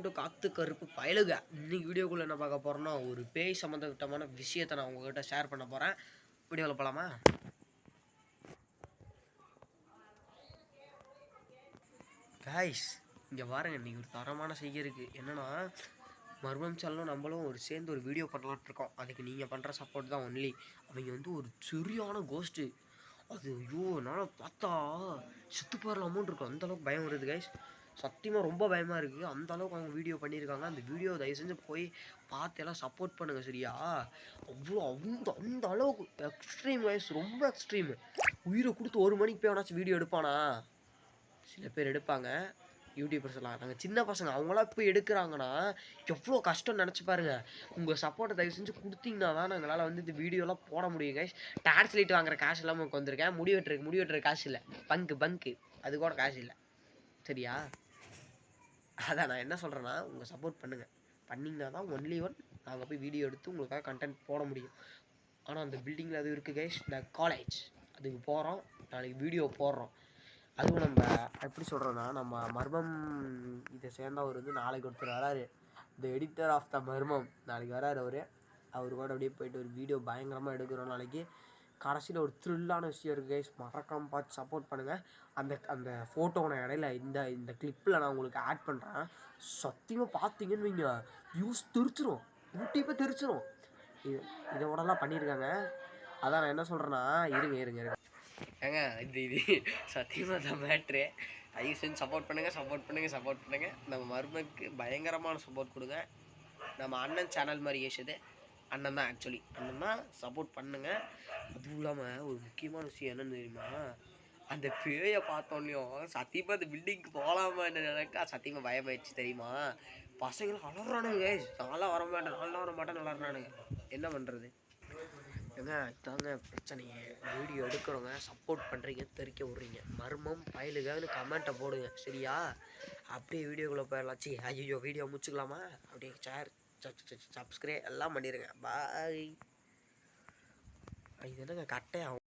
வரட்டும் காத்து கருப்பு பயலுக. இன்னைக்கு வீடியோக்குள்ளே என்ன பார்க்க போகிறோன்னா ஒரு பேய் சம்மந்தமான விஷயத்தை நான் உங்கள்கிட்ட ஷேர் பண்ண போகிறேன். வீடியோவில் போகலாமா? கைஸ் இங்கே பாருங்க, இன்றைக்கி ஒரு தரமான செய்கை இருக்குது. என்னென்னா மர்மம் சேனலும் நம்மளும் சேர்ந்து ஒரு வீடியோ பண்ணலான்ட்டு இருக்கோம். அதுக்கு நீங்கள் பண்ணுற சப்போர்ட் தான் ஒன்லி. அவங்க ஒரு சரியான கோஸ்ட்டு. அது ஐயோ என்னால் பார்த்தா செத்து போயிடலாமோன்னு இருக்கும், அந்தளவுக்கு பயம் வருது கைஸ். சத்தியமாக ரொம்ப பயமாக இருக்குது. அந்தளவுக்கு அவங்க வீடியோ பண்ணியிருக்காங்க. அந்த வீடியோ தயவு செஞ்சு போய் பார்த்து எல்லாம் சப்போர்ட் பண்ணுங்கள், சரியா? அவ்வளோ அந்த அளவுக்கு எக்ஸ்ட்ரீம் கைஸ், ரொம்ப எக்ஸ்ட்ரீம். உயிரை கொடுத்து 1 மணிக்கு போய் வேணாச்சும் வீடியோ எடுப்பானா? சில பேர் எடுப்பாங்க, யூடியூபர்ஸ் எல்லாம். நாங்கள் சின்ன பசங்க, அவங்களாம் போய் எடுக்கிறாங்கன்னா எவ்வளோ கஷ்டம் நினச்சி பாருங்க. உங்கள் சப்போர்ட்டை தயவு செஞ்சு கொடுத்தீங்கன்னா தான் எங்களால் இந்த வீடியோலாம் போட முடியும் கைஸ். டார்ச் லைட் வாங்குற காசு இல்லாமல் உங்களுக்கு வந்திருக்கேன். முடி வெட்டுற காசு இல்லை, பங்கு அது கூட காசு இல்லை, சரியா? அதான் நான் என்ன சொல்கிறேன்னா, உங்கள் சப்போர்ட் பண்ணுங்கள். பண்ணிங்கன்னா தான் ஒன்லி நாங்கள் போய் வீடியோ எடுத்து உங்களுக்காக கண்டென்ட் போட முடியும். ஆனால் அந்த பில்டிங்கில் அது இருக்குது கைஸ், இந்த காலேஜ். அதுக்கு போகிறோம், நாளைக்கு வீடியோ போடுறோம். அதுவும் நம்ம எப்படி சொல்கிறோன்னா, நம்ம மர்மம் இதை சேர்ந்தவர் நாளைக்கு ஒருத்தர் வராரு, த எடிட்டர் ஆஃப் த மர்மம். நாளைக்கு வராரு அவர் கூட அப்படியே போயிட்டு ஒரு வீடியோ பயங்கரமாக எடுக்கிறோம் நாளைக்கு. கடைசியில் ஒரு த்ரில்லான விஷயம் இருக்குது கைஸ், மறக்காமல் பார்த்து சப்போர்ட் பண்ணுங்கள். அந்த ஃபோட்டோ நான் இடையில இந்த கிளிப்பில் நான் உங்களுக்கு ஆட் பண்ணுறேன். சத்தியமாக பார்த்தீங்கன்னு வைங்க, வியூஸ் தெரிச்சிரும், யூடியூப்பே தெரிச்சிரும். இதோடலாம் பண்ணியிருக்காங்க. அதான் நான் என்ன சொல்கிறேன்னா, இருங்க ஏங்க, இது சத்தியமாக தான் மேட்ரு. தயவு செஞ்சு சப்போர்ட் பண்ணுங்கள். நம்ம மர்மக்கு பயங்கரமான சப்போர்ட் கொடுங்க. நம்ம அண்ணன் சேனல் மாதிரி ஏசுது அண்ணன் தான், ஆக்சுவலி அண்ணன் தான். சப்போர்ட் பண்ணுங்கள். அதுவும் இல்லாமல் ஒரு முக்கியமான விஷயம் என்னென்னு தெரியுமா? அந்த பேயை பார்த்தோன்னையும் சத்தியமாக அந்த பில்டிங்க்கு போகலாமான்னு நினைக்கா சத்தியமாக பயமாயிடுச்சு, தெரியுமா? பசங்களும் அலறானுங்க, நான்லாம் வரமாட்டேன் அலறானுங்க. என்ன பண்ணுறது? ஏங்க இதாங்க பிரச்சனையே. வீடியோ எடுக்கிறவங்க சப்போர்ட் பண்ணுறீங்க, தெரிக்க விட்றீங்க. மர்மம் பயலுகன்னு கமெண்ட்டை போடுங்க, சரியா? அப்படியே வீடியோக்குள்ளே போயிடலாச்சு. ஐயோ வீடியோ முடிச்சுக்கலாமா? அப்படியே சப்ஸ்கிரைப் எல்லாம் பண்ணிடுங்க. பாய். இது என்னங்க கட்டையாகும்?